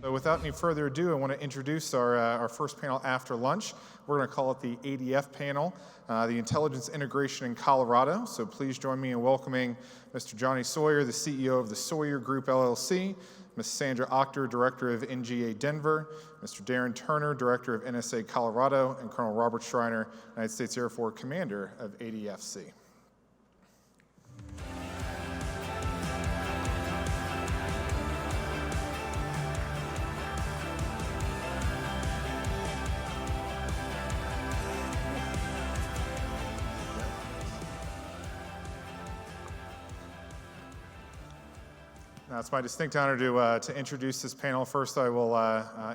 So without any further ado, I want to introduce our first panel after lunch. We're going to call it the ADF panel, the Intelligence Integration in Colorado. So please join me in welcoming Mr. Johnny Sawyer, the CEO of the Sawyer Group, LLC, Ms. Sandra Auchter, Director of NGA Denver, Mr. Darren Turner, Director of NSA Colorado, and Colonel Robert Schreiner, United States Air Force Commander of ADF-C. Now, it's my distinct honor to introduce this panel. First, I will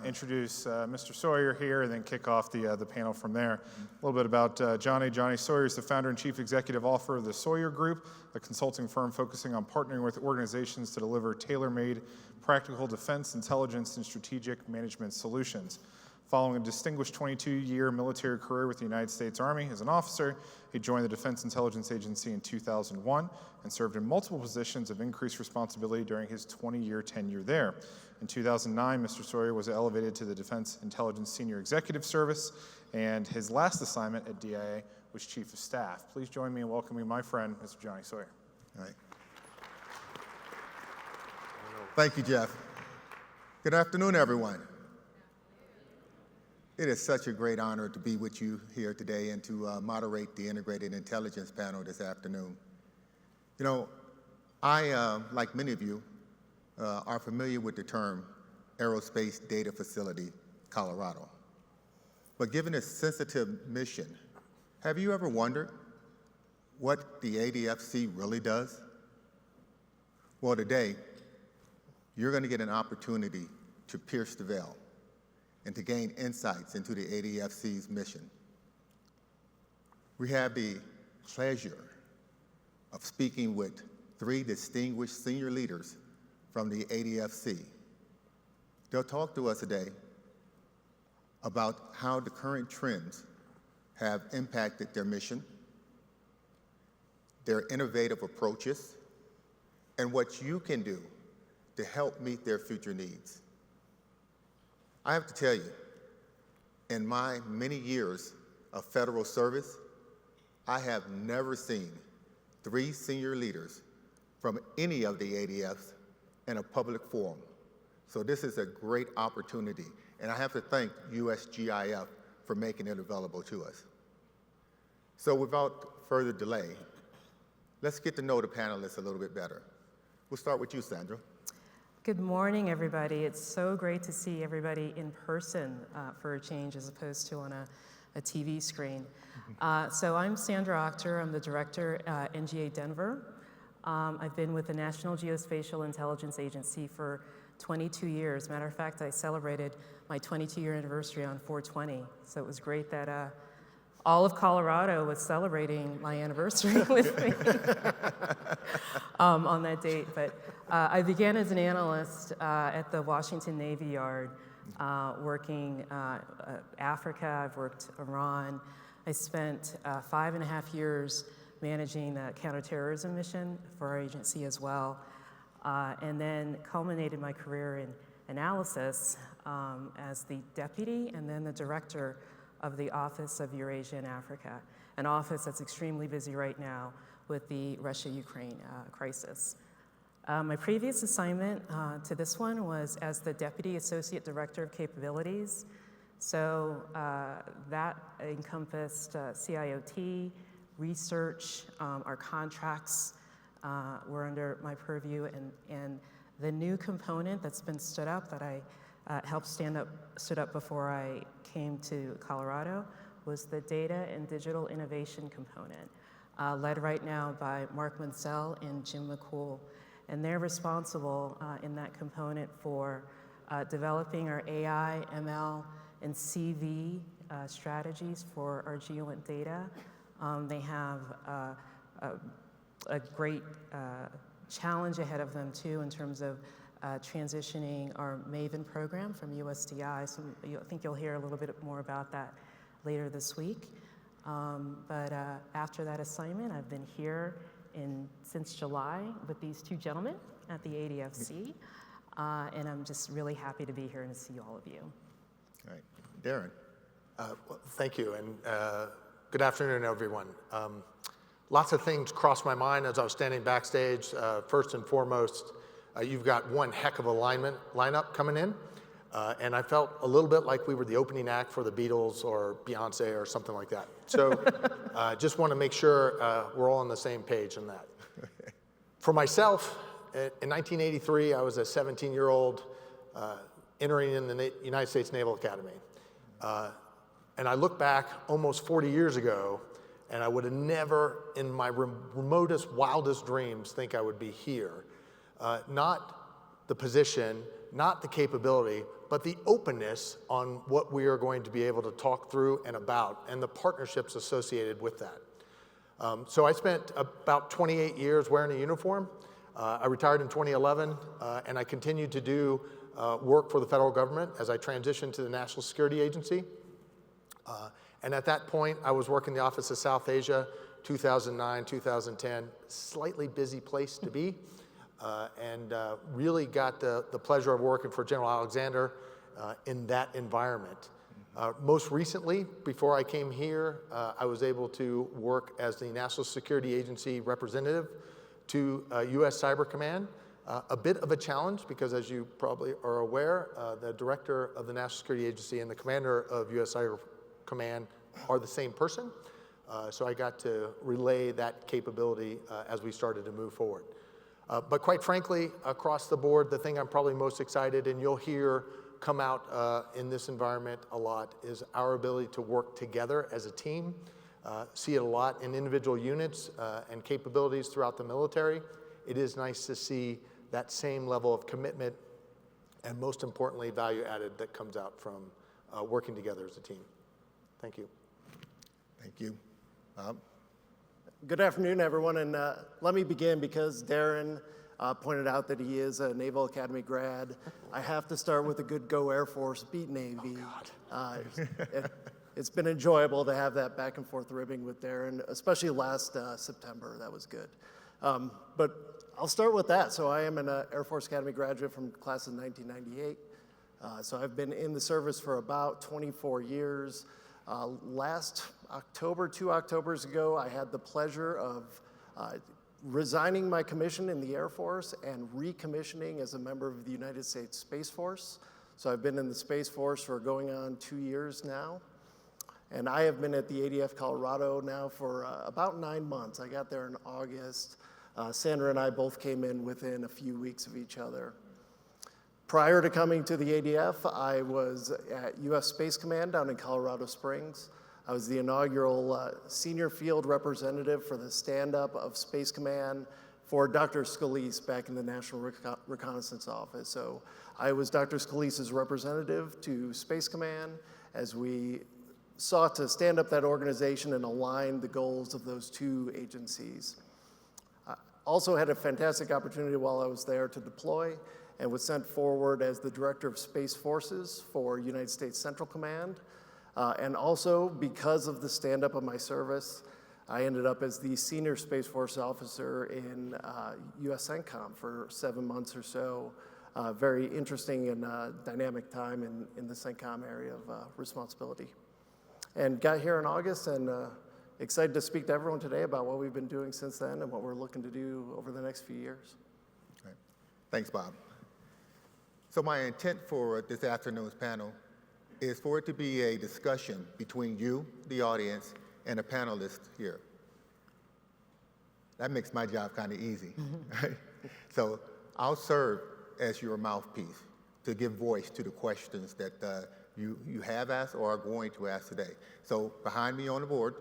introduce Mr. Sawyer here and then kick off the panel from there. A little bit about Johnny. Johnny Sawyer is the founder and chief executive officer of the Sawyer Group, a consulting firm focusing on partnering with organizations to deliver tailor-made, practical defense, intelligence, and strategic management solutions. Following a distinguished 22-year military career with the United States Army as an officer, he joined the Defense Intelligence Agency in 2001 and served in multiple positions of increased responsibility during his 20-year tenure there. In 2009, Mr. Sawyer was elevated to the Defense Intelligence Senior Executive Service, and his last assignment at DIA was Chief of Staff. Please join me in welcoming my friend, Mr. Johnny Sawyer. All right. Thank you, Jeff. Good afternoon, everyone. It is such a great honor to be with you here today and to moderate the Integrated Intelligence panel this afternoon. You know, I, like many of you, are familiar with the term Aerospace Data Facility-Colorado. But given its sensitive mission, have you ever wondered what the ADF-C really does? Well, today, you're going to get an opportunity to pierce the veil and to gain insights into the ADF-C's mission. We have the pleasure of speaking with three distinguished senior leaders from the ADF-C. They'll talk to us today about how the current trends have impacted their mission, their innovative approaches, and what you can do to help meet their future needs. I have to tell you, in my many years of federal service, I have never seen three senior leaders from any of the ADFs in a public forum. So this is a great opportunity, and I have to thank USGIF for making it available to us. So without further delay, let's get to know the panelists a little bit better. We'll start with you, Sandra. Good morning, everybody. It's so great to see everybody in person for a change as opposed to on a TV screen. So I'm Sandra Auchter. I'm the director at NGA Denver. I've been with the National Geospatial Intelligence Agency for 22 years. Matter of fact, I celebrated my 22-year anniversary on 4/20. So it was great that all of Colorado was celebrating my anniversary with me on that date. But I began as an analyst at the Washington Navy Yard, working Africa. I've worked Iran. I spent 5.5 years managing the counterterrorism mission for our agency as well, and then culminated my career in analysis as the deputy and then the director of the Office of Eurasia and Africa, an office that's extremely busy right now with the Russia-Ukraine crisis. My previous assignment to this one was as the Deputy Associate Director of Capabilities. So that encompassed CIOT, research, our contracts were under my purview, and the new component that's been stood up that I helped stood up before I came to Colorado was the Data and Digital Innovation component, led right now by Mark Munsell and Jim McCool. And they're responsible in that component for developing our AI, ML, and CV strategies for our GEOINT data. They have a great challenge ahead of them too in terms of transitioning our MAVEN program from USDI. So I think you'll hear a little bit more about that later this week. But after that assignment, I've been here since July with these two gentlemen at the ADF-C. and I'm just really happy to be here and to see all of you. All right, Darren. Well, thank you, and good afternoon, everyone. Lots of things crossed my mind as I was standing backstage. First and foremost, you've got one heck of a lineup coming in, and I felt a little bit like we were the opening act for the Beatles or Beyonce or something like that. So just want to make sure we're all on the same page on that. For myself, in 1983, I was a 17-year-old entering in the United States Naval Academy. And I look back almost 40 years ago, and I would have never, in my remotest, wildest dreams, think I would be here. Not the position, not the capability, but the openness on what we are going to be able to talk through and about, and the partnerships associated with that. So I spent about 28 years wearing a uniform. I retired in 2011, and I continued to do work for the federal government as I transitioned to the National Security Agency. And at that point, I was working the Office of South Asia, 2009, 2010, slightly busy place to be, and really got the pleasure of working for General Alexander in that environment. Most recently, before I came here, I was able to work as the National Security Agency representative to U.S. Cyber Command. A bit of a challenge because, as you probably are aware, the director of the National Security Agency and the commander of U.S. Cyber Command are the same person. So I got to relay that capability as we started to move forward. But quite frankly, across the board, the thing I'm probably most excited, and you'll hear come out in this environment a lot, is our ability to work together as a team. See it a lot in individual units and capabilities throughout the military. It is nice to see that same level of commitment and, most importantly, value added that comes out from working together as a team. Thank you. Thank you. Bob? Good afternoon, everyone, and let me begin because Darren pointed out that he is a Naval Academy grad. I have to start with a good Go Air Force, beat Navy. It's been enjoyable to have that back and forth ribbing with Darren, especially last September. That was good. But I'll start with that. So I am an Air Force Academy graduate from class of 1998. So I've been in the service for about 24 years. Last October, 2 Octobers ago, I had the pleasure of resigning my commission in the Air Force and recommissioning as a member of the United States Space Force. So I've been in the Space Force for going on 2 years now. And I have been at the ADF-Colorado now for about 9 months. I got there in August. Sandra and I both came in within a few weeks of each other. Prior to coming to the ADF, I was at U.S. Space Command down in Colorado Springs. I was the inaugural senior field representative for the stand-up of Space Command for Dr. Scalise back in the National Reconnaissance Office. So I was Dr. Scalise's representative to Space Command as we sought to stand up that organization and align the goals of those two agencies. I also had a fantastic opportunity while I was there to deploy and was sent forward as the Director of Space Forces for United States Central Command. And also, because of the stand-up of my service, I ended up as the Senior Space Force Officer in US CENTCOM for 7 months or so. Very interesting and dynamic time in the CENTCOM area of responsibility. And got here in August and excited to speak to everyone today about what we've been doing since then and what we're looking to do over the next few years. All right. Thanks, Bob. So my intent for this afternoon's panel is for it to be a discussion between you, the audience, and a panelist here. That makes my job kind of easy, right? So I'll serve as your mouthpiece to give voice to the questions that you have asked or are going to ask today. So behind me on the board,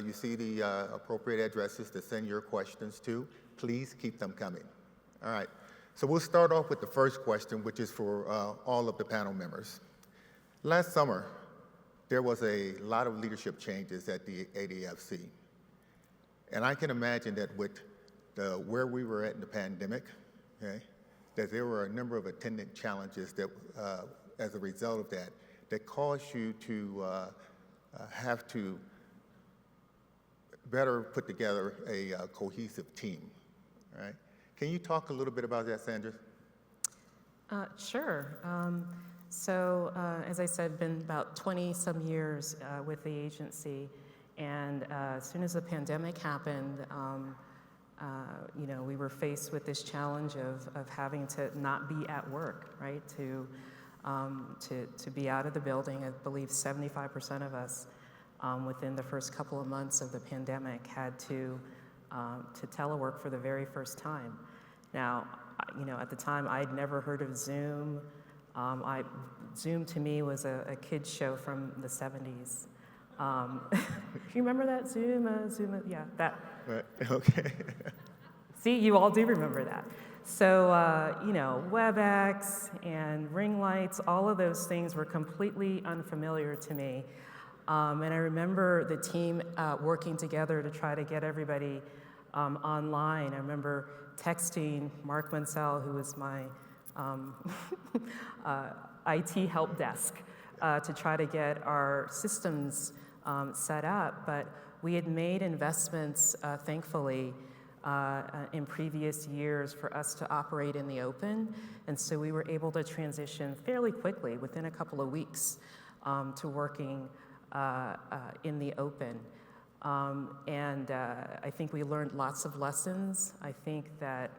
you see the appropriate addresses to send your questions to. Please keep them coming. All right. So we'll start off with the first question, which is for all of the panel members. Last summer, there was a lot of leadership changes at the ADF-C. And I can imagine that with where we were at in the pandemic, okay, that there were a number of attendant challenges that, as a result of that, that caused you to have to better put together a cohesive team, right? Can you talk a little bit about that, Sandra? Sure. As I said, been about 20 some years with the agency, and as soon as the pandemic happened, we were faced with this challenge of having to not be at work, right? To be out of the building. I believe 75% of us within the first couple of months of the pandemic had to telework for the very first time. Now, at the time, I'd never heard of Zoom. Zoom to me was a kid's show from the 70s. You remember that Zoom? Yeah, that. Right. Okay. See, you all do remember that. So, WebEx and ring lights, all of those things were completely unfamiliar to me. And I remember the team working together to try to get everybody online. I remember texting Mark Mansell, who was my IT help desk, to try to get our systems set up. But we had made investments, thankfully, in previous years for us to operate in the open. And so we were able to transition fairly quickly, within a couple of weeks, to working in the open. I think we learned lots of lessons. I think that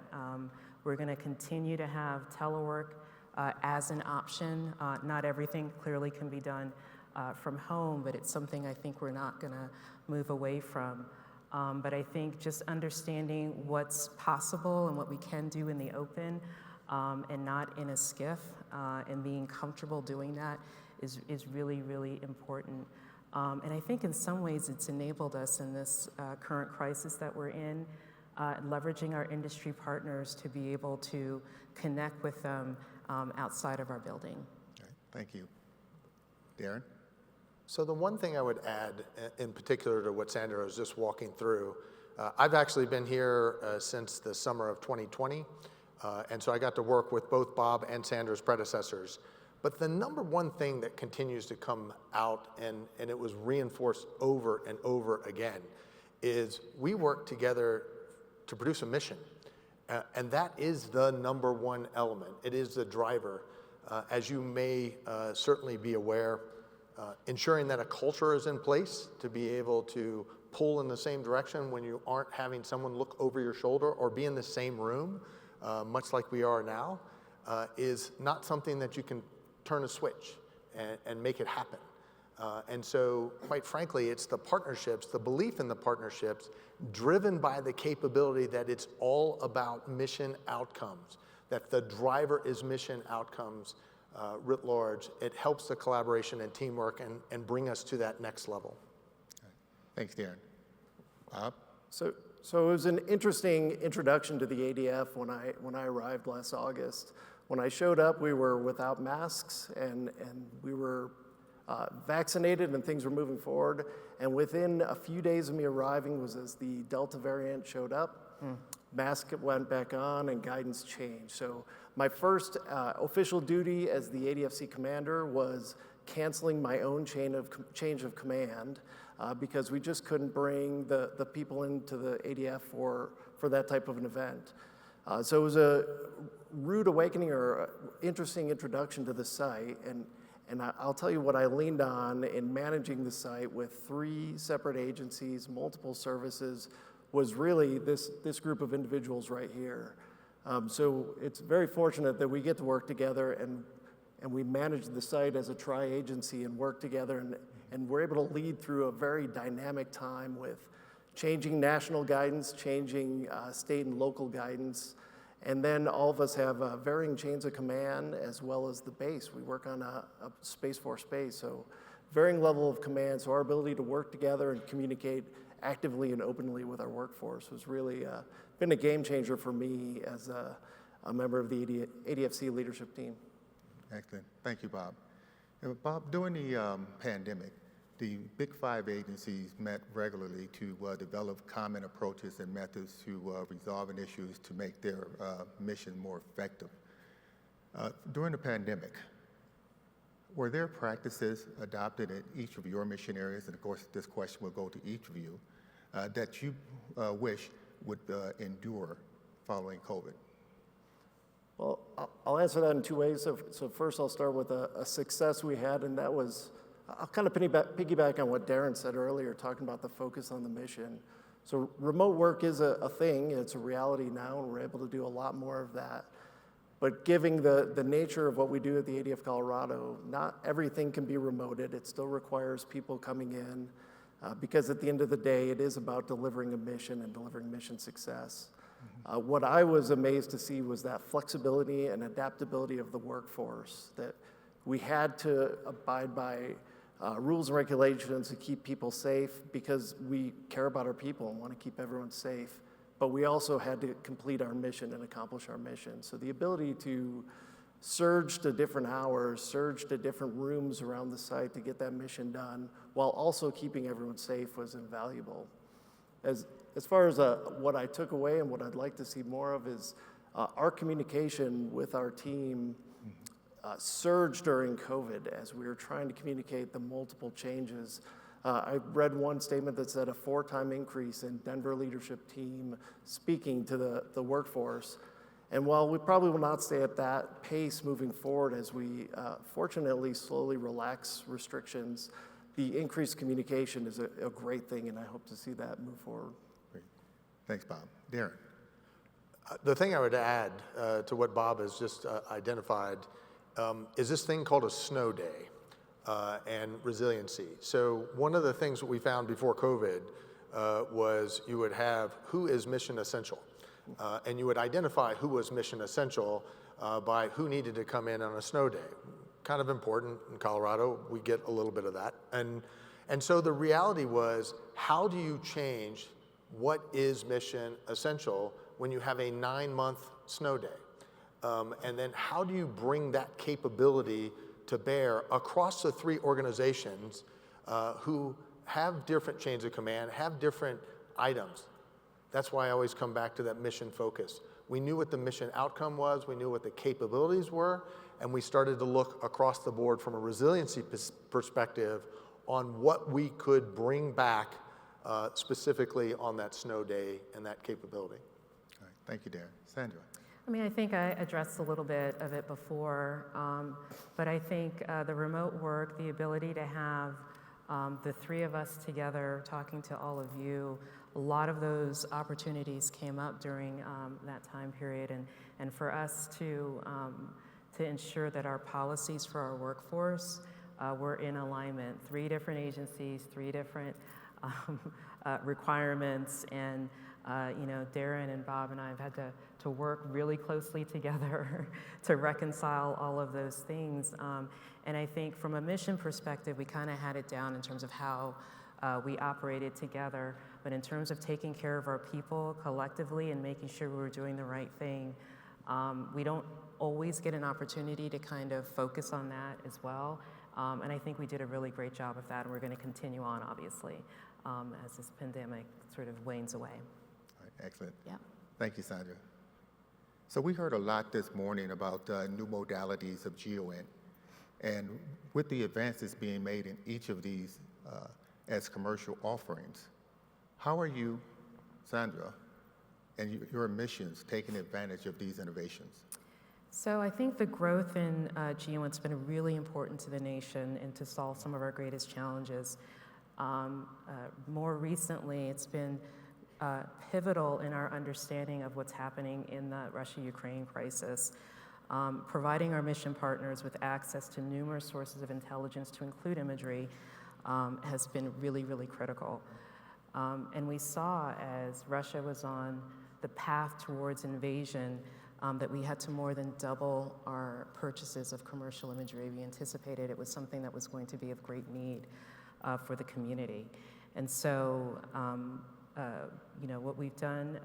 we're going to continue to have telework as an option. Not everything clearly can be done from home, but it's something I think we're not going to move away from. But I think just understanding what's possible and what we can do in the open and not in a skiff and being comfortable doing that is really, really important. And I think in some ways it's enabled us in this current crisis that we're in, leveraging our industry partners to be able to connect with them outside of our building. All right. Thank you. Darren? So the one thing I would add, in particular to what Sandra was just walking through, I've actually been here since the summer of 2020, and so I got to work with both Bob and Sandra's predecessors. But the number one thing that continues to come out, and it was reinforced over and over again, is we work together to produce a mission. And that is the number one element. It is the driver. As you may certainly be aware, ensuring that a culture is in place to be able to pull in the same direction when you aren't having someone look over your shoulder or be in the same room, much like we are now, is not something that you can turn a switch and make it happen. And so, quite frankly, it's the partnerships, the belief in the partnerships, driven by the capability that it's all about mission outcomes, that the driver is mission outcomes writ large. It helps the collaboration and teamwork and bring us to that next level. Thanks, Darren. Bob? So it was an interesting introduction to the ADF when I arrived last August. When I showed up, we were without masks and we were vaccinated and things were moving forward. And within a few days of me arriving was as the Delta variant showed up, mask went back on and guidance changed. So my first official duty as the ADF-C commander was canceling my own change of command because we just couldn't bring the people into the ADF for that type of an event. So it was a rude awakening or interesting introduction to the site. And I'll tell you what I leaned on in managing the site with 3 separate agencies, multiple services, was really this group of individuals right here. So it's very fortunate that we get to work together and we manage the site as a tri-agency and work together and we're able to lead through a very dynamic time with changing national guidance, changing state and local guidance, and then all of us have varying chains of command as well as the base. We work on a space for space, so varying level of command. So our ability to work together and communicate actively and openly with our workforce was really been a game changer for me as a member of the ADF-C leadership team. Excellent. Thank you, Bob. Bob, during the pandemic, the Big 5 agencies met regularly to develop common approaches and methods to resolving issues to make their mission more effective. During the pandemic, were there practices adopted at each of your mission areas, and of course this question will go to each of you, that you wish would endure following COVID? Well, I'll answer that in two ways. So first, I'll start with a success we had, and that was, I'll kind of piggyback on what Darren said earlier, talking about the focus on the mission. So remote work is a thing. It's a reality now, and we're able to do a lot more of that. But given the nature of what we do at the ADF Colorado, not everything can be remoted. It still requires people coming in, because at the end of the day, it is about delivering a mission and delivering mission success. What I was amazed to see was that flexibility and adaptability of the workforce, that we had to abide by rules and regulations to keep people safe because we care about our people and want to keep everyone safe. But we also had to complete our mission and accomplish our mission. So the ability to surge to different hours, surge to different rooms around the site to get that mission done, while also keeping everyone safe, was invaluable. As far as what I took away and what I'd like to see more of is our communication with our team surged during COVID as we were trying to communicate the multiple changes. I read one statement that said a 4-time increase in Denver leadership team speaking to the workforce. And while we probably will not stay at that pace moving forward as we fortunately slowly relax restrictions, the increased communication is a great thing, and I hope to see that move forward. Great. Thanks, Bob. Darren. The thing I would add to what Bob has just identified is this thing called a snow day and resiliency. So one of the things that we found before COVID was you would have who is mission essential. And you would identify who was mission essential by who needed to come in on a snow day. Kind of important in Colorado, we get a little bit of that. And so the reality was, how do you change what is mission essential when you have a 9-month snow day? And then how do you bring that capability to bear across the 3 organizations who have different chains of command, have different items? That's why I always come back to that mission focus. We knew what the mission outcome was, we knew what the capabilities were, and we started to look across the board from a resiliency perspective on what we could bring back specifically on that snow day and that capability. All right. Thank you, Darren. Sandra. I mean, I think I addressed a little bit of it before, but I think the remote work, the ability to have the 3 of us together talking to all of you, a lot of those opportunities came up during that time period, and for us to ensure that our policies for our workforce were in alignment. 3 different agencies, 3 different requirements, and Darren and Bob and I have had to work really closely together to reconcile all of those things. And I think from a mission perspective, we kind of had it down in terms of how we operated together. But in terms of taking care of our people collectively and making sure we were doing the right thing, we don't always get an opportunity to kind of focus on that as well. And I think we did a really great job of that, and we're going to continue on, obviously, as this pandemic sort of wanes away. All right, excellent. Yeah. Thank you, Sandra. So we heard a lot this morning about new modalities of GEOINT, and with the advances being made in each of these as commercial offerings, how are you, Sandra, and your missions taking advantage of these innovations? So I think the growth in GEOINT's been really important to the nation and to solve some of our greatest challenges. More recently, it's been pivotal in our understanding of what's happening in the Russia-Ukraine crisis, providing our mission partners with access to numerous sources of intelligence, to include imagery, has been really, really critical. And we saw as Russia was on the path towards invasion that we had to more than double our purchases of commercial imagery. We anticipated it was something that was going to be of great need for the community. And so, what we've done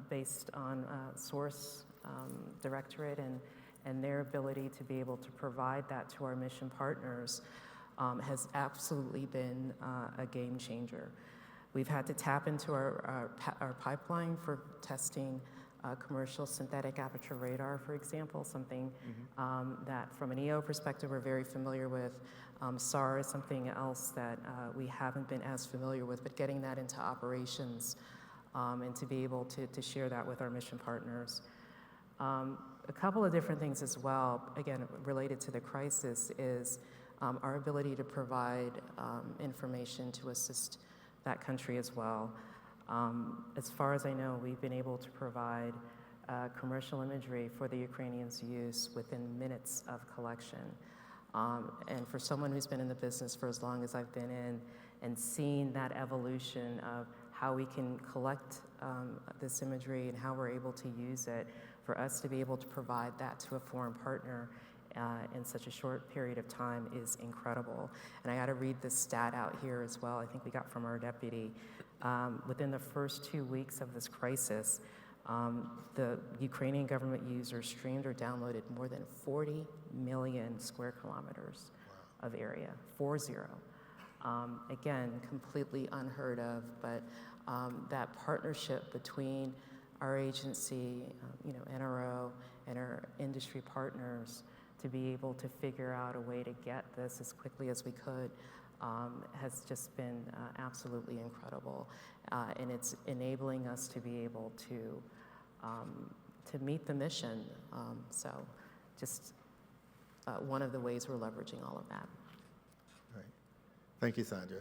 based on Source Directorate and their ability to be able to provide that to our mission partners has absolutely been a game changer. We've had to tap into our pipeline for testing commercial synthetic aperture radar, for example, something that from an EO perspective we're very familiar with. SAR is something else that we haven't been as familiar with, but getting that into operations and to be able to share that with our mission partners. A couple of different things as well, again, related to the crisis, is our ability to provide information to assist that country as well. As far as I know, we've been able to provide commercial imagery for the Ukrainians' use within minutes of collection. And for someone who's been in the business for as long as I've been in and seen that evolution of how we can collect this imagery and how we're able to use it, for us to be able to provide that to a foreign partner in such a short period of time is incredible. And I got to read this stat out here as well, I think we got from our deputy. Within the first 2 weeks of this crisis, the Ukrainian government users streamed or downloaded more than 40 million square kilometers of area, 40. Again, completely unheard of, but that partnership between our agency, NRO, and our industry partners to be able to figure out a way to get this as quickly as we could has just been absolutely incredible. And it's enabling us to be able to meet the mission. So just one of the ways we're leveraging all of that. Right. Thank you, Sandra.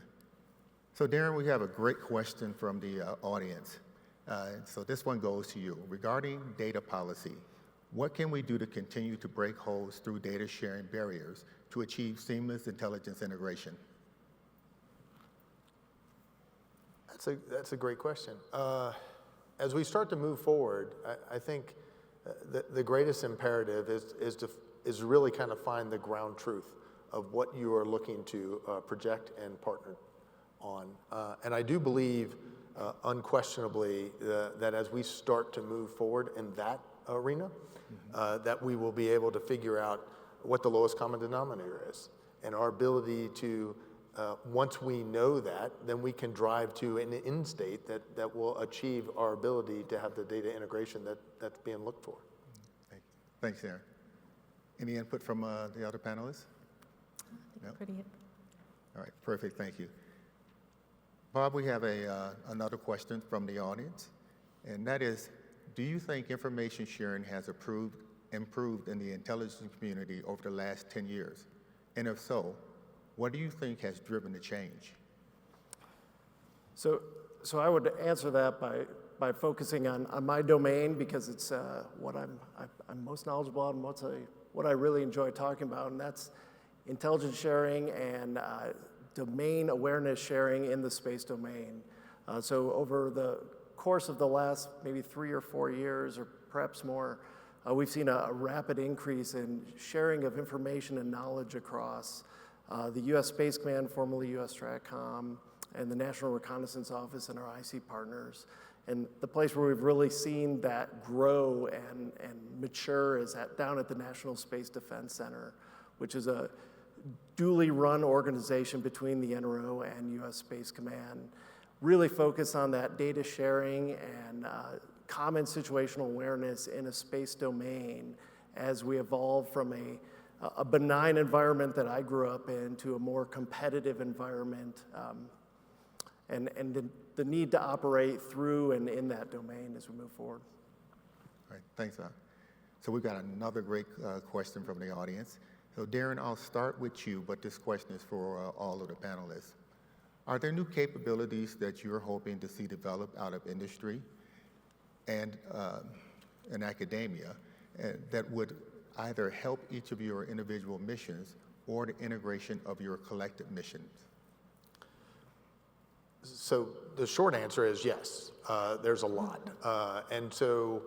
So Darren, we have a great question from the audience. So this one goes to you. Regarding data policy, what can we do to continue to break holes through data sharing barriers to achieve seamless intelligence integration? That's a great question. As we start to move forward, I think the greatest imperative is really kind of find the ground truth of what you are looking to project and partner on. And I do believe unquestionably that as we start to move forward in that arena, that we will be able to figure out what the lowest common denominator is. And our ability to, once we know that, then we can drive to an end state that will achieve our ability to have the data integration that's being looked for. Thanks, Darren. Any input from the other panelists? I think pretty. All right, perfect, thank you. Bob, we have another question from the audience, and that is, do you think information sharing has improved in the intelligence community over the last 10 years? And if so, what do you think has driven the change? So I would answer that by focusing on my domain, because it's what I'm most knowledgeable on, what I really enjoy talking about, and that's intelligence sharing and domain awareness sharing in the space domain. So over the course of the last maybe 3 or 4 years, or perhaps more, we've seen a rapid increase in sharing of information and knowledge across the U.S. Space Command, formerly U.S. STRATCOM, and the National Reconnaissance Office and our IC partners. And the place where we've really seen that grow and mature is down at the National Space Defense Center, which is a duly run organization between the NRO and U.S. Space Command, really focused on that data sharing and common situational awareness in a space domain as we evolve from a benign environment that I grew up in to a more competitive environment, and the need to operate through and in that domain as we move forward. All right, thanks, Bob. So we've got another great question from the audience. So Darren, I'll start with you, but this question is for all of the panelists. Are there new capabilities that you're hoping to see developed out of industry and in academia that would either help each of your individual missions or the integration of your collective missions? So the short answer is yes, there's a lot. And so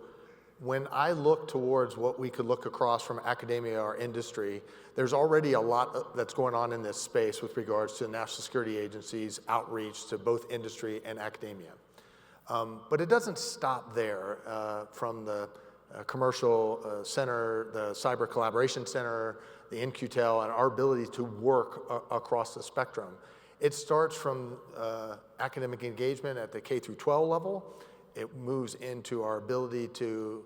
when I look towards what we could look across from academia or industry, there's already a lot that's going on in this space with regards to national security agencies' outreach to both industry and academia. But it doesn't stop there from the commercial center, the cyber collaboration center, the NQTEL, and our ability to work across the spectrum. It starts from academic engagement at the K through 12 level. It moves into our ability to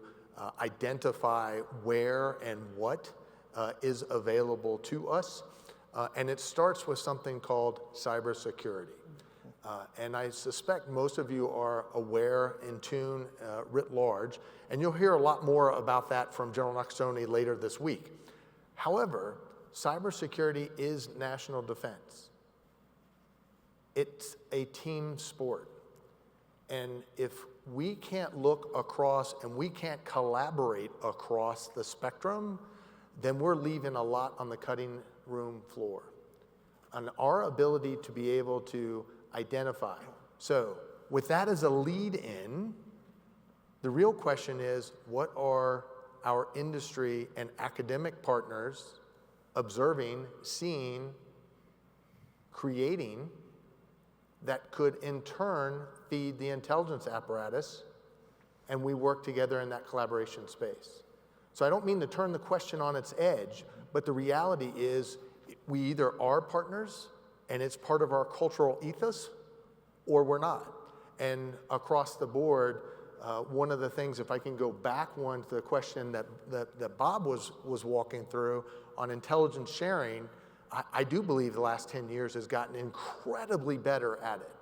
identify where and what is available to us. And it starts with something called cybersecurity. And I suspect most of you are aware, in tune, writ large, and you'll hear a lot more about that from General Nakasone later this week. However, cybersecurity is national defense. It's a team sport. And if we can't look across and we can't collaborate across the spectrum, then we're leaving a lot on the cutting room floor. And our ability to be able to identify. So with that as a lead in, the real question is, what are our industry and academic partners observing, seeing, creating that could in turn feed the intelligence apparatus, and we work together in that collaboration space. So I don't mean to turn the question on its edge, but the reality is we either are partners and it's part of our cultural ethos, or we're not. And across the board, one of the things, if I can go back one to the question that Bob was walking through on intelligence sharing, I do believe the last 10 years has gotten incredibly better at it.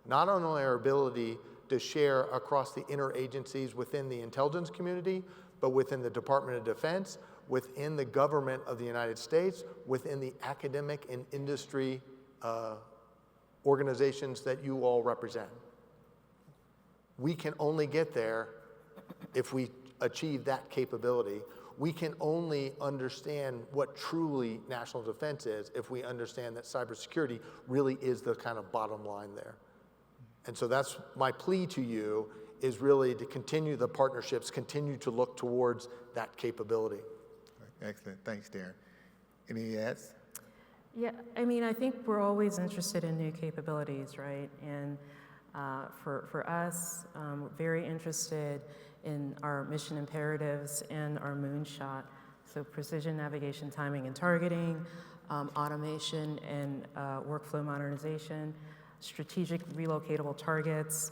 Not only our ability to share across the interagencies within the intelligence community, but within the Department of Defense, within the government of the United States, within the academic and industry organizations that you all represent. We can only get there if we achieve that capability. We can only understand what truly national defense is if we understand that cybersecurity really is the kind of bottom line there. And so that's my plea to you, is really to continue the partnerships, continue to look towards that capability. Excellent. Thanks, Darren. Any adds? Yeah, I mean, I think we're always interested in new capabilities, right? And for us, we're very interested in our mission imperatives and our moonshot. So precision navigation, timing, and targeting, automation and workflow modernization, strategic relocatable targets,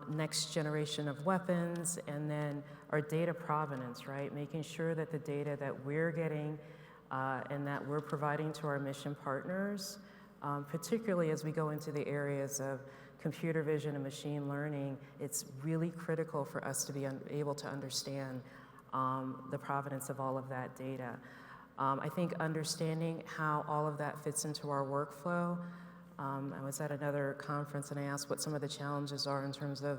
next generation of weapons, and then our data provenance, right? Making sure that the data that we're getting and that we're providing to our mission partners, particularly as we go into the areas of computer vision and machine learning, it's really critical for us to be able to understand the provenance of all of that data. I think understanding how all of that fits into our workflow. I was at another conference and I asked what some of the challenges are in terms of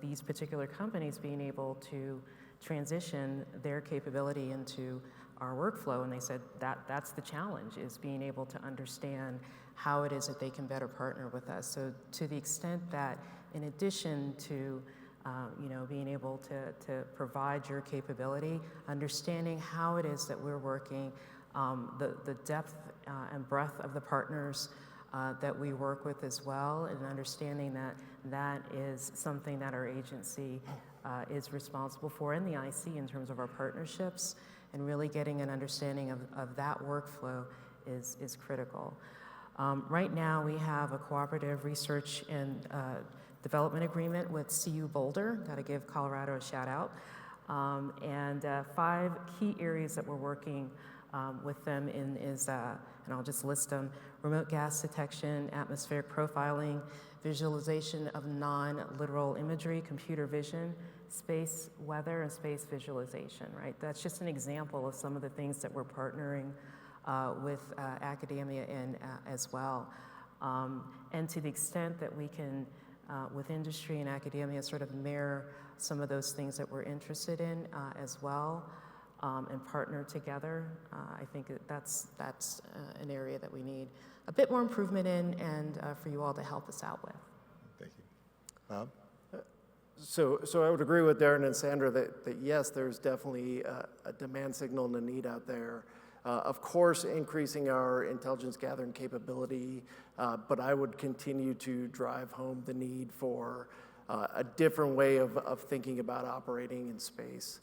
these particular companies being able to transition their capability into our workflow, and they said that's the challenge, is being able to understand how it is that they can better partner with us. So to the extent that in addition to being able to provide your capability, understanding how it is that we're working, the depth and breadth of the partners that we work with as well, and understanding that that is something that our agency is responsible for, and the IC in terms of our partnerships, and really getting an understanding of that workflow is critical. Right now we have a cooperative research and development agreement with CU Boulder, got to give Colorado a shout out, and 5 key areas that we're working with them in is, and I'll just list them: remote gas detection, atmospheric profiling, visualization of non-literal imagery, computer vision, space weather, and space visualization, right? That's just an example of some of the things that we're partnering with academia in as well. And to the extent that we can, with industry and academia, sort of mirror some of those things that we're interested in as well, and partner together, I think that's an area that we need a bit more improvement in, and for you all to help us out with. Thank you. Bob? So I would agree with Darren and Sandra that yes, there's definitely a demand signal and a need out there. Of course, increasing our intelligence gathering capability, but I would continue to drive home the need for a different way of thinking about operating in space.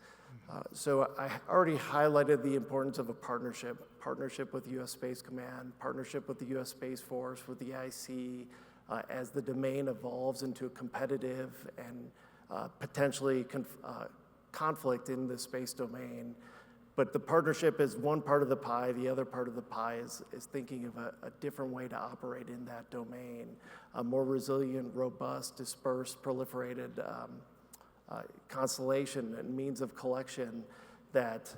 So I already highlighted the importance of a partnership with U.S. Space Command, partnership with the U.S. Space Force, with the IC, as the domain evolves into a competitive and potentially conflict in the space domain. But the partnership is one part of the pie. The other part of the pie is thinking of a different way to operate in that domain, a more resilient, robust, dispersed, proliferated constellation and means of collection that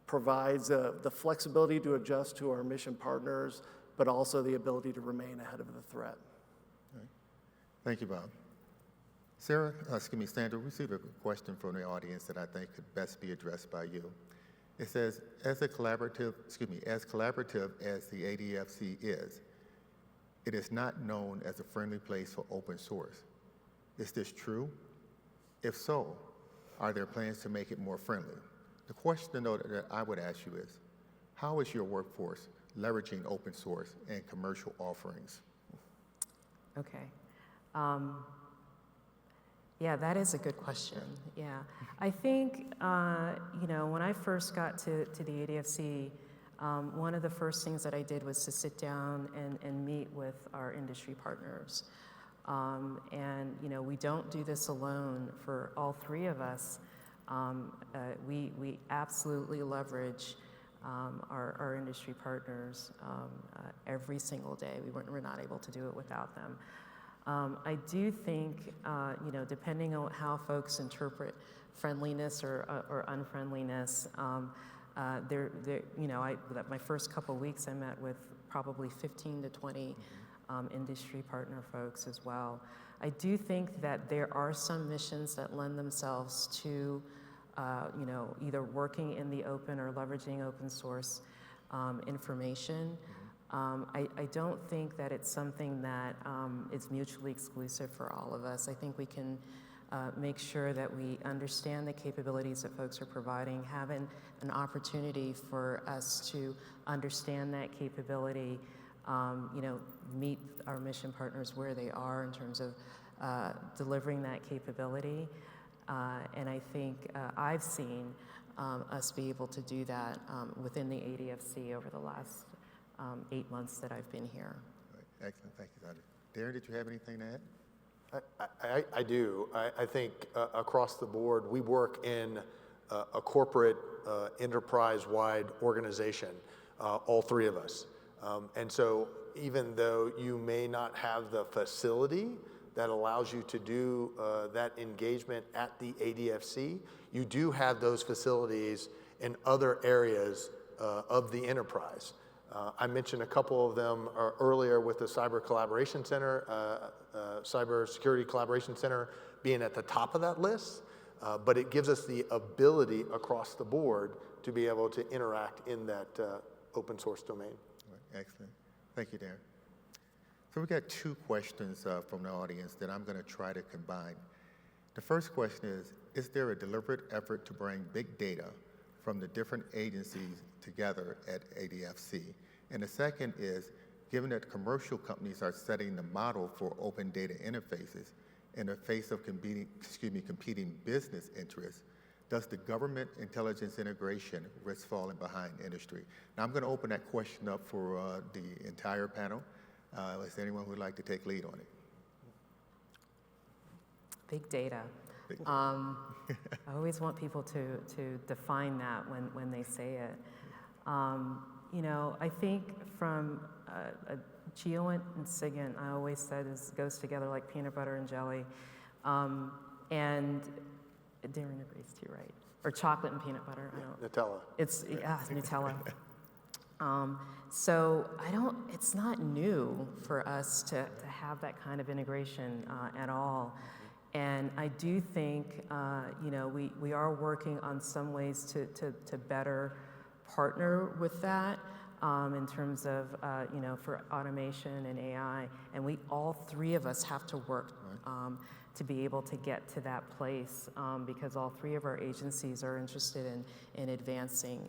provides the flexibility to adjust to our mission partners, but also the ability to remain ahead of the threat. Right. Thank you, Bob. Sandra, we received a question from the audience that I think could best be addressed by you. It says, as collaborative as the ADF-C is, it is not known as a friendly place for open source. Is this true? If so, are there plans to make it more friendly? The question, though, that I would ask you is, how is your workforce leveraging open source and commercial offerings? Okay. Yeah, that is a good question. Yeah, I think, when I first got to the ADF-C, one of the first things that I did was to sit down and meet with our industry partners. We don't do this alone. For all three of us, we absolutely leverage our industry partners every single day. We're not able to do it without them. I do think, depending on how folks interpret friendliness or unfriendliness, my first couple weeks I met with probably 15 to 20 industry partner folks as well. I do think that there are some missions that lend themselves to, either working in the open or leveraging open source information. I don't think that it's something that is mutually exclusive for all of us. I think we can make sure that we understand the capabilities that folks are providing, have an opportunity for us to understand that capability, meet our mission partners where they are in terms of delivering that capability. And I think I've seen us be able to do that within the ADF-C over the last 8 months that I've been here. Right. Excellent, thank you, Sandra. Darren, did you have anything to add? I do. I think across the board, we work in a corporate enterprise-wide organization, all three of us. And so even though you may not have the facility that allows you to do that engagement at the ADF-C, you do have those facilities in other areas of the enterprise. I mentioned a couple of them earlier with the Cyber Collaboration Center, Cyber Security Collaboration Center being at the top of that list, but it gives us the ability across the board to be able to interact in that open source domain. Right. Excellent. Thank you, Darren. So we got two questions from the audience that I'm going to try to combine. The first question is there a deliberate effort to bring big data from the different agencies together at ADF-C? And the second is, given that commercial companies are setting the model for open data interfaces in the face of competing business interests, does the government intelligence integration risk falling behind industry? Now I'm going to open that question up for the entire panel. Is there anyone who would like to take lead on it? Big data. I always want people to define that when they say it. I think from GEOINT and SIGINT, I always said goes together like peanut butter and jelly. And Darren agrees too, right? Or chocolate and peanut butter. Nutella. It's Nutella. So it's not new for us to have that kind of integration at all. And I do think, we are working on some ways to better partner with that in terms of, for automation and AI. And all three of us have to work to be able to get to that place because all three of our agencies are interested in advancing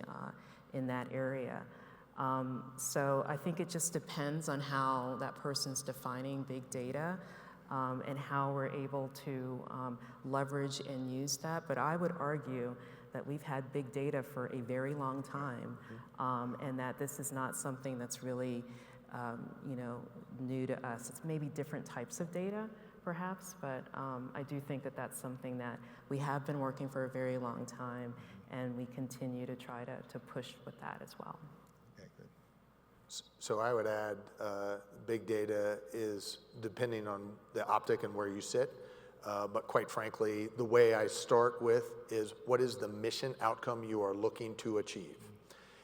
in that area. So I think it just depends on how that person's defining big data and how we're able to leverage and use that. But I would argue that we've had big data for a very long time and that this is not something that's really new to us. It's maybe different types of data perhaps, but I do think that that's something that we have been working for a very long time and we continue to try to push with that as well. Okay, good. So I would add, big data is depending on the optic and where you sit, but quite frankly, the way I start with is what is the mission outcome you are looking to achieve?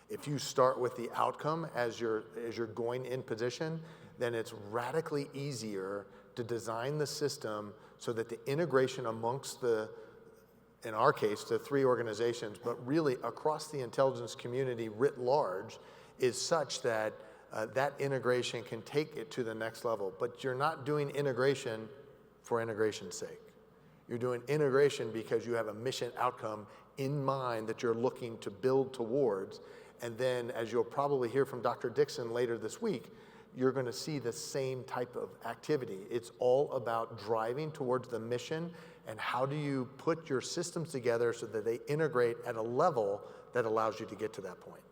If you start with the outcome as you're going in position, then it's radically easier to design the system so that the integration amongst in our case, the three organizations, but really across the intelligence community writ large, is such that that integration can take it to the next level. But you're not doing integration for integration's sake. You're doing integration because you have a mission outcome in mind that you're looking to build towards. And then, as you'll probably hear from Dr. Dixon later this week, you're going to see the same type of activity. It's all about driving towards the mission and how do you put your systems together so that they integrate at a level that allows you to get to that point.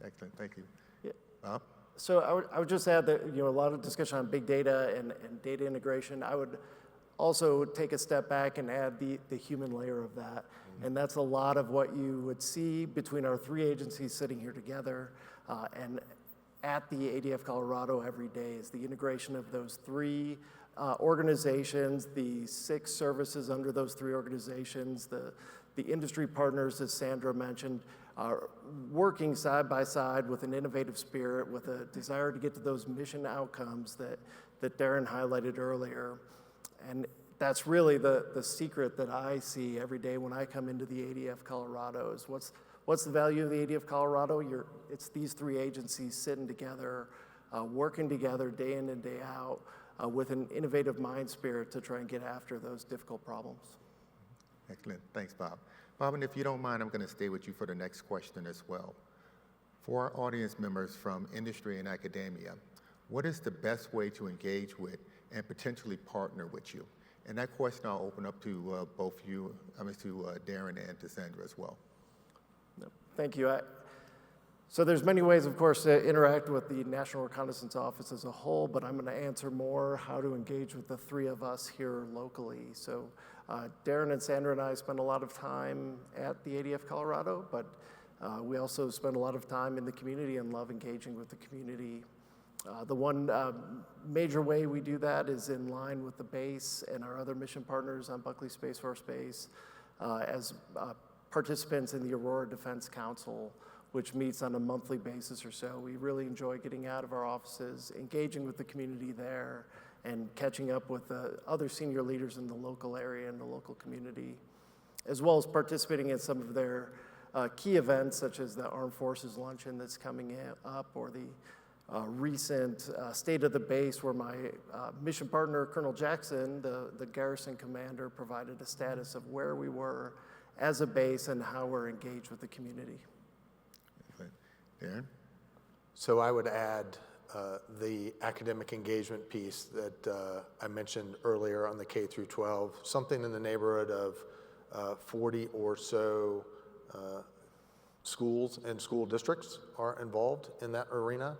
Excellent, thank you. Yeah. Bob? So I would just add that, a lot of discussion on big data and data integration. I would also take a step back and add the human layer of that. And that's a lot of what you would see between our three agencies sitting here together and at the ADF-Colorado every day is the integration of those three organizations, the 6 services under those 3 organizations, the industry partners, as Sandra mentioned, are working side by side with an innovative spirit, with a desire to get to those mission outcomes that Darren highlighted earlier. And that's really the secret that I see every day when I come into the ADF-Colorado is what's the value of the ADF-Colorado? It's these 3 agencies sitting together, working together day in and day out with an innovative mind spirit to try and get after those difficult problems. Excellent, thanks, Bob. Bob, and if you don't mind, I'm going to stay with you for the next question as well. For our audience members from industry and academia, what is the best way to engage with and potentially partner with you? And that question I'll open up to both you, to Darren and to Sandra as well. Thank you. So there's many ways, of course, to interact with the National Reconnaissance Office as a whole, but I'm going to answer more how to engage with the 3 of us here locally. So Darren and Sandra and I spend a lot of time at the ADF-Colorado, but we also spend a lot of time in the community and love engaging with the community. The one major way we do that is in line with the base and our other mission partners on Buckley Space Force Base as participants in the Aurora Defense Council, which meets on a monthly basis or so. We really enjoy getting out of our offices, engaging with the community there, and catching up with the other senior leaders in the local area and the local community, as well as participating in some of their key events, such as the Armed Forces Luncheon that's coming up, or the recent State of the Base, where my mission partner, Colonel Jackson, the garrison commander, provided a status of where we were as a base and how we're engaged with the community. Darren? So I would add the academic engagement piece that I mentioned earlier on the K through 12, something in the neighborhood of 40 or so schools and school districts are involved in that arena.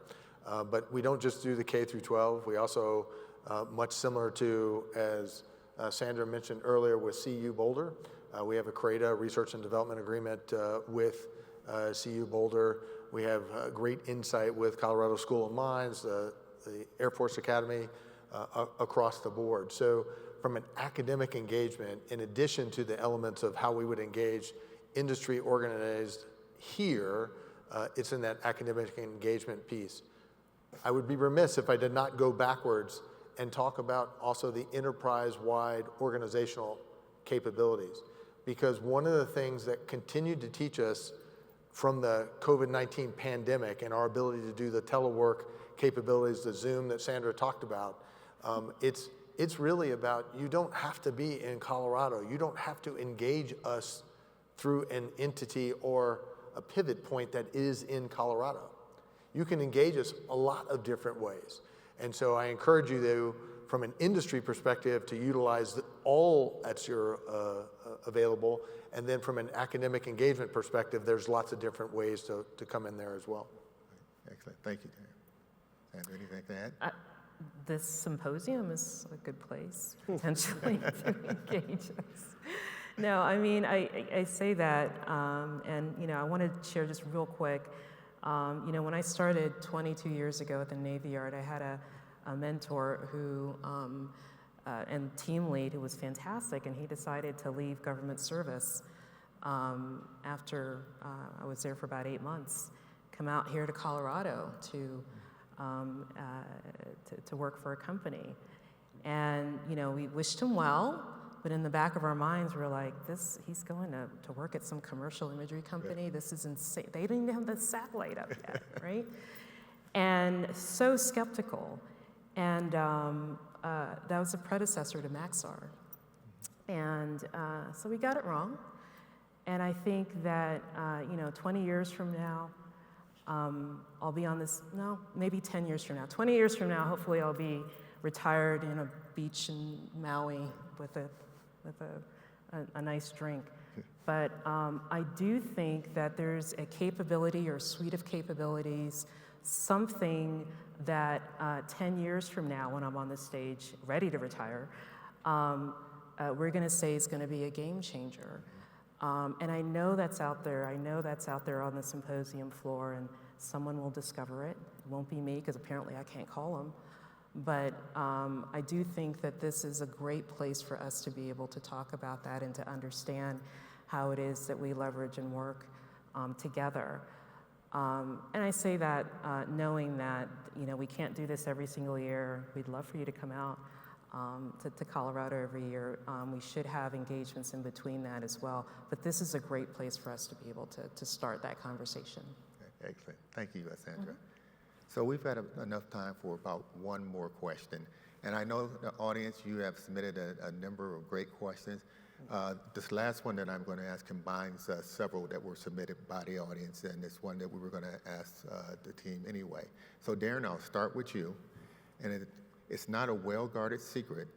But we don't just do the K through 12. We also, much similar to, as Sandra mentioned earlier with CU Boulder, we have a CRADA Research and Development Agreement with CU Boulder. We have great insight with Colorado School of Mines, the Air Force Academy, across the board. So from an academic engagement, in addition to the elements of how we would engage industry organized here, it's in that academic engagement piece. I would be remiss if I did not go backwards and talk about also the enterprise-wide organizational capabilities. Because one of the things that continued to teach us from the COVID-19 pandemic and our ability to do the telework capabilities, the Zoom that Sandra talked about, it's really about, you don't have to be in Colorado. You don't have to engage us through an entity or a pivot point that is in Colorado. You can engage us a lot of different ways. And so I encourage you to, from an industry perspective, to utilize all that's available. And then from an academic engagement perspective, there's lots of different ways to come in there as well. Excellent, thank you, Darren. Sandra, anything to add? This symposium is a good place, potentially, to engage us. No, I mean, I say that, and I want to share just real quick. When I started 22 years ago at the Navy Yard, I had a mentor who, and team lead who was fantastic, and he decided to leave government service after I was there for about 8 months, come out here to Colorado to work for a company. And, we wished him well, but in the back of our minds, we were like, he's going to work at some commercial imagery company. This is insane. They didn't even have the satellite up yet, right? And so skeptical. And that was a predecessor to Maxar. And so we got it wrong. And I think that, 20 years from now, I'll be on this, no, maybe 10 years from now. 20 years from now, hopefully I'll be retired in a beach in Maui with a nice drink. But I do think that there's a capability or a suite of capabilities, something that 10 years from now, when I'm on the stage ready to retire, we're going to say is going to be a game changer. And I know that's out there. I know that's out there on the symposium floor, and someone will discover it. It won't be me, because apparently I can't call them. But I do think that this is a great place for us to be able to talk about that and to understand how it is that we leverage and work together. And I say that knowing that we can't do this every single year. We'd love for you to come out to Colorado every year. We should have engagements in between that as well. But this is a great place for us to be able to start that conversation. Excellent. Thank you, Sandra. So we've had enough time for about one more question. And I know the audience, you have submitted a number of great questions. This last one that I'm going to ask combines several that were submitted by the audience, and it's one that we were going to ask the team anyway. So Darren, I'll start with you. And it's not a well-guarded secret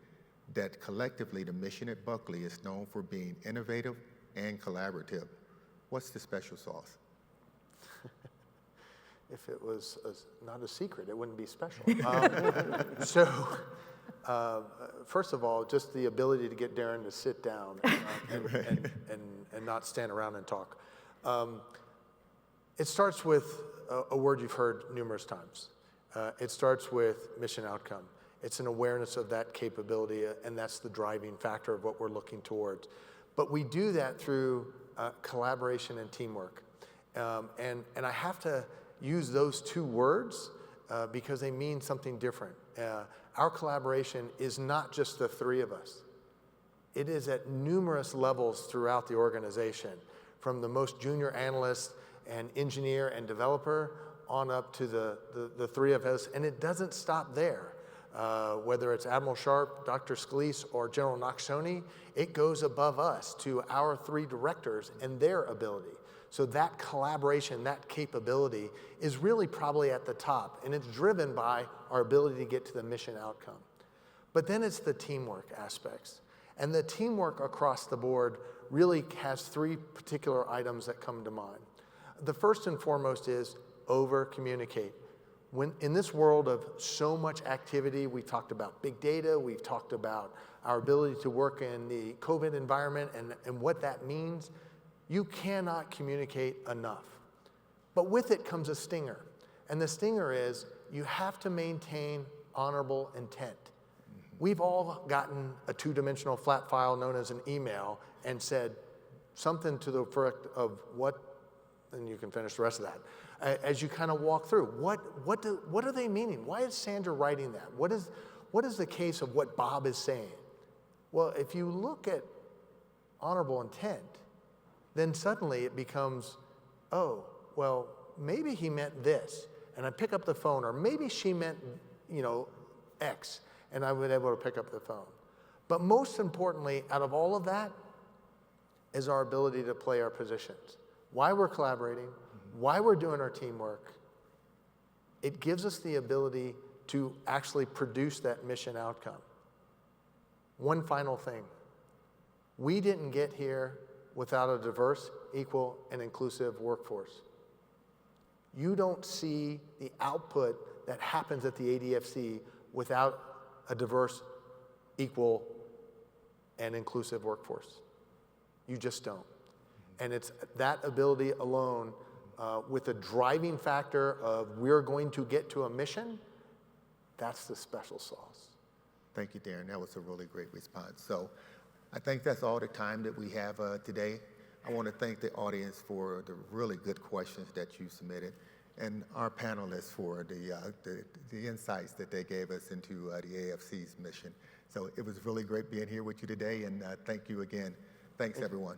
that collectively the mission at Buckley is known for being innovative and collaborative. What's the special sauce? If it was not a secret, it wouldn't be special. First of all, just the ability to get Darren to sit down and not stand around and talk. It starts with a word you've heard numerous times. It starts with mission outcome. It's an awareness of that capability, and that's the driving factor of what we're looking towards. But we do that through collaboration and teamwork. And I have to use those two words because they mean something different. Our collaboration is not just the three of us. It is at numerous levels throughout the organization, from the most junior analyst and engineer and developer on up to the three of us, and it doesn't stop there. Whether it's Admiral Sharp, Dr. Scalise, or General Nakshoni, it goes above us to our three directors and their ability. So that collaboration, that capability is really probably at the top, and it's driven by our ability to get to the mission outcome. But then it's the teamwork aspects. And the teamwork across the board really has three particular items that come to mind. The first and foremost is over-communicate. When in this world of so much activity, we talked about big data, we've talked about our ability to work in the COVID environment and what that means. You cannot communicate enough. But with it comes a stinger. And the stinger is you have to maintain honorable intent. We've all gotten a two-dimensional flat file known as an email and said something to the effect of what, and you can finish the rest of that, as you kind of walk through. What are they meaning? Why is Sandra writing that? What is the case of what Bob is saying? Well, if you look at honorable intent, then suddenly it becomes, oh, well, maybe he meant this, and I pick up the phone, or maybe she meant, X, and I would be able to pick up the phone. But most importantly, out of all of that, is our ability to play our positions. Why we're collaborating, why we're doing our teamwork. It gives us the ability to actually produce that mission outcome. One final thing. We didn't get here without a diverse, equal, and inclusive workforce. You don't see the output that happens at the ADF-C without a diverse, equal, and inclusive workforce. You just don't. And it's that ability alone with a driving factor of we're going to get to a mission, that's the special sauce. Thank you, Darren. That was a really great response. So I think that's all the time that we have today. I want to thank the audience for the really good questions that you submitted, and our panelists for the insights that they gave us into the ADF-C's mission. So it was really great being here with you today, and thank you again. Thanks, everyone.